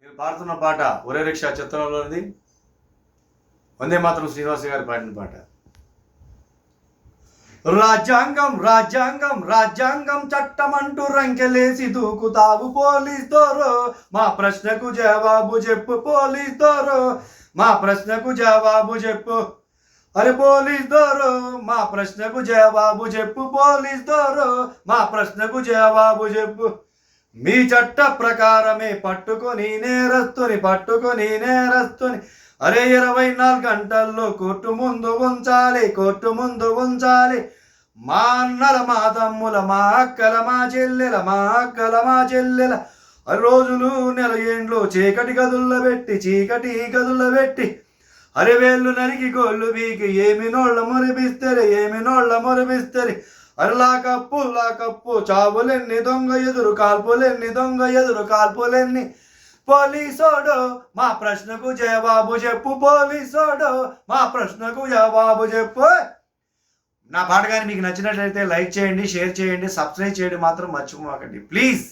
నేను పాడుతున్న పాట ఒరే రిక్షా చిత్రంలోనిది. వందే మాతరం శ్రీనివాస గారు పాడిన పాట. రాజ్యాంగం రాజ్యాంగం రాజ్యాంగం చట్టమంటూ రంకెలేసి దూకుతావు పోలీస్ దోరో, మా ప్రశ్నకు జవాబు చెప్పు పోలీస్ దోరో, మా ప్రశ్నకు జవాబు చెప్పు. అరే పోలీస్ దోరో, మా ప్రశ్నకు జవాబు చెప్పు పోలీస్ దోరో, మా ప్రశ్నకు జవాబు చెప్పు. మీ చట్ట ప్రకారమే పట్టుకొని నేరస్తుని అరే 24 గంటల్లో కోర్టు ముందు ఉంచాలి. మా అన్నల మా తమ్ముల మా అక్కల మా చెల్లెల రోజులు నెల ఏండ్లు చీకటి గదుల్లో పెట్టి అరే వేళ్ళు నరికి గోళ్ళు బీకి ఏమి నోళ్ళ మొరిపిస్తారు. అరే లాకప్పు చావులెన్ని దొంగ ఎదురు కాల్పులెన్ని. పోలీసోడో మా ప్రశ్నకు జవాబు చెప్పు పోలీసోడో, మా ప్రశ్నకు జవాబు చెప్పు. నా పాట కానీ మీకు నచ్చినట్లయితే లైక్ చేయండి, షేర్ చేయండి, సబ్స్క్రైబ్ చేయడం మాత్రం మర్చిపోకండి ప్లీజ్.